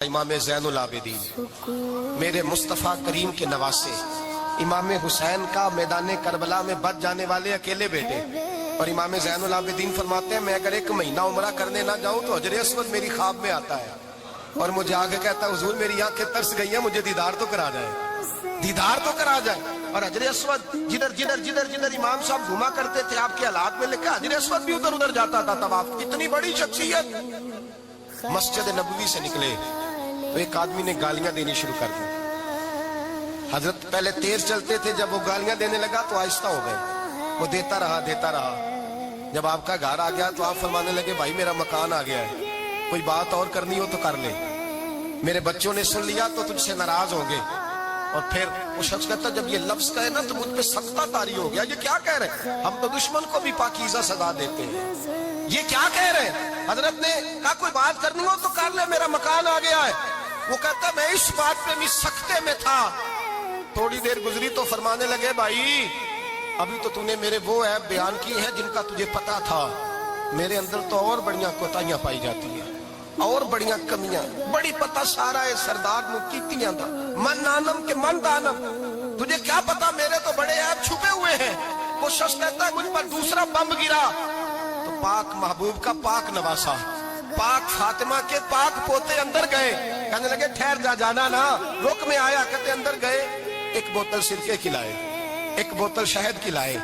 इमाम ज़ैनुल आबिदीन मेरे मुस्तफ़ा करीम के नवासे इमाम हुसैन का मैदान करबला में बच जाने वाले अकेले बेटे। और इमाम ज़ैनुल आबिदीन फरमाते हैं मैं अगर एक महीना उम्रा करने ना जाऊं तो हजरे अस्वद मेरी ख्वाब में आता है और मुझे आगे कहता है हुजूर मेरी आंखें तरस गई हैं, मुझे दीदार तो करा जाए, दीदार तो करा जाए। और हजरे अस्वद जिधर जिधर जिधर जिधर इमाम साहब घुमा करते थे आपके हालात में लिखा हजरे अस्वद भी उधर उधर जाता था। तब आप इतनी बड़ी शख्सियत मस्जिद नबवी से निकले तो एक आदमी ने गालियां देनी शुरू कर दी। हजरत पहले तेज चलते थे, जब वो गालियां देने लगा तो आहिस्ता हो गए। वो देता रहा देता रहा। जब आपका घर आ गया तो आप फरमाने लगे भाई मेरा मकान आ गया है, कोई बात और करनी हो तो कर ले, मेरे बच्चों ने सुन लिया तो तुझसे नाराज होंगे। और फिर वो शख्स कहता जब ये लफ्ज कहे ना तो मुझ पे सख्ता तारी हो गया, ये क्या कह रहे हैं, हम तो दुश्मन को भी पाकीज़ा सजा देते हैं, ये क्या कह रहे हैं। हजरत ने कहा कोई बात करनी हो तो कर ले, मेरा मकान आ गया है। वो कहता मैं इस बात पे भी सख्ते में था। थोड़ी देर गुजरी तो फरमाने लगे भाई अभी तो तूने मेरे वो ऐप बयान की है जिनका तुझे पता था, मेरे अंदर तो और बढ़िया कोताहियां पाई जाती है और बढ़िया कमियां, बड़ी पता सारा है सरदार मुकीतियां था मन नानम के मन दानम, तुझे क्या पता मेरे तो बड़े ऐप छुपे हुए हैं। वो शख्स कहता है मुझ पर दूसरा बम गिरा तो पाक महबूब का पाक नवासा पाक फातिमा के पाक पोते अंदर गए। कहने लगे ठहर जा, जाना ना, रुक में आया। कहते अंदर गए, एक बोतल सिरके की लाए, एक बोतल शहद की लाए,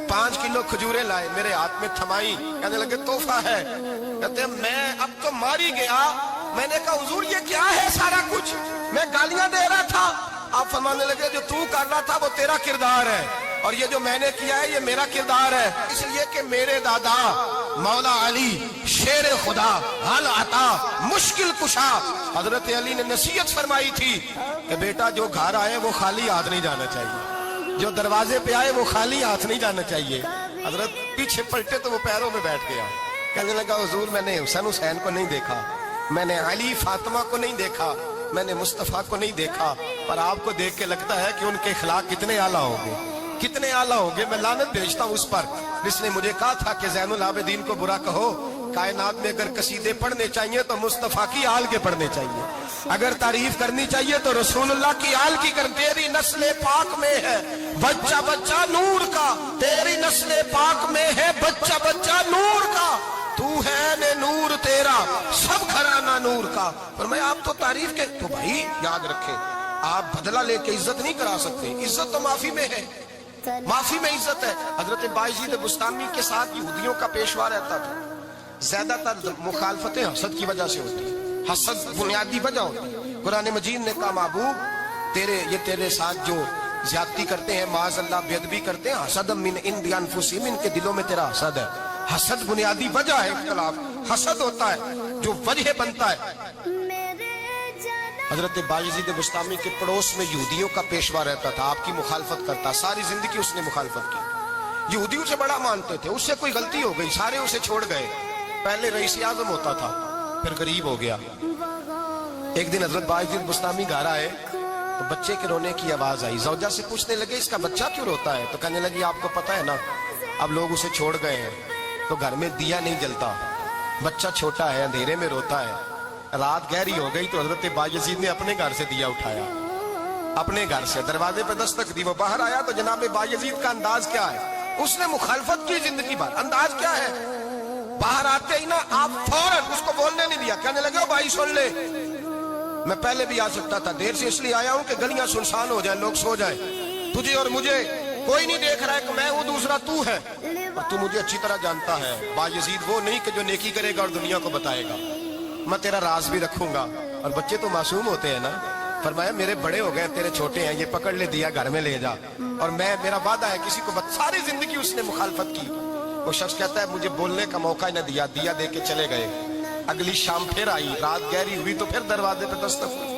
5 किलो खजूरें लाए, मेरे हाथ में थमाई। कहने लगे तोहफा है। कहते मैं अब तो मारी गया। मैंने कहा हुजूर ये क्या है सारा कुछ, मैं गालियां दे रहा था। आप फरमाने लगे जो तू कर रहा था वो तेरा किरदार है और ये जो मैंने किया है ये मेरा किरदार है। इसलिए कि मेरे दादा मौला अली शेर खुदा हल आता मुश्किल कुशा, हजरत अली ने नसीहत फरमाई थी कि बेटा जो घर आए वो खाली हाथ नहीं जाना चाहिए, जो दरवाजे पे आए वो खाली हाथ नहीं जाना चाहिए। हजरत पीछे पलटे तो वो पैरों में बैठ गया। कहने लगा हुजूर मैंने हुसैन को नहीं देखा, मैंने अली फातिमा को नहीं देखा, मैंने मुस्तफा को नहीं देखा, पर आपको देख के लगता है कि उनके खिलाफ कितने आला होंगे, कितने आला होंगे। मैं लानत भेजता हूं उस पर जिसने मुझे कहा था कि ज़ैनुल आबिदीन को बुरा कहो। कायनात में अगर कसीदे पढ़ने चाहिए तो मुस्तफा की आल के पढ़ने चाहिए, अगर तारीफ करनी चाहिए तो रसूलुल्लाह की आल की कर। तेरी नस्ले पाक में है बच्चा बच्चा नूर का, तेरी नस्ले पाक में है बच्चा बच्चा नूर का, तू है ने नूर तेरा सब घराना नूर का। पर मैं आप तो तारीफ के तो भाई याद रखें आप बदला लेके इज्जत नहीं करा सकते, इज्जत तो माफी में है, माफी में इज्जत है। हजरत बायजीद बुस्तामी के साथ यहूदियों का पेशवा रहता था, ज्यादातर मुखालफतें हसद की वजह से होती है, हसद बुनियादी वजह होती है। कुरान मजीद ने कहा महबूब तेरे साथ जो ज्यादती करते हैं माज़ अल्लाह बेअदबी करते हैं, हसद मिन इंदी अनफुसिहिम, इनके दिलों में तेरा हसद है। हसद बुनियादी वजह है, इख्तिलाफ हसद होता है जो वजह बनता है। हजरत बायजीद बुस्तामी के पड़ोस में यहूदियों का पेशवा रहता था, आपकी मुखालफत करता, सारी जिंदगी उसने मुखालफत की, यहूदी उसे बड़ा मानते थे, उससे कोई गलती हो गई सारे उसे छोड़ गए। पहले रईस आजम होता था फिर गरीब हो गया। एक दिन हजरत बायजीद बुस्तामी घर आए तो बच्चे के रोने की आवाज आई। जौजा से पूछने लगे इसका बच्चा क्यों रोता है, तो कहने लगी आपको पता है ना अब लोग उसे छोड़ गए हैं तो घर में दिया नहीं जलता, बच्चा छोटा है अंधेरे में रोता है। रात गहरी हो गई तो हजरत बायजीद ने अपने घर से दिया उठाया, अपने घर से दरवाजे पे दस्तक दी, वो बाहर आया तो जनाब बायजीद का अंदाज क्या है, उसने मुखालफत की जिंदगी भर। अंदाज क्या है, बाहर आते ही ना आप फौरन उसको बोलने नहीं दिया। कहने लगे भाई सुन ले, मैं पहले भी आ सकता था, देर से इसलिए आया हूं कि गलियां सुनसान हो जाए, लोग सो जाए, तुझे और मुझे कोई नहीं देख रहा है कि मैं हूं दूसरा तू है, और तू मुझे अच्छी तरह जानता है। बायजीद वो नहीं कि जो नेकी करेगा और दुनिया को बताएगा, मैं तेरा राज भी रखूंगा। और बच्चे तो मासूम होते हैं ना, फरमाया मेरे बड़े हो गए तेरे छोटे हैं, ये पकड़ ले दिया घर में ले जा, और मैं मेरा वादा है किसी को सारी जिंदगी उसने मुखालफत की। वो शख्स कहता है मुझे बोलने का मौका ही न दिया, दिया दे के चले गए। अगली शाम फिर आई, रात गहरी हुई तो फिर दरवाजे पे दस्तक हुई।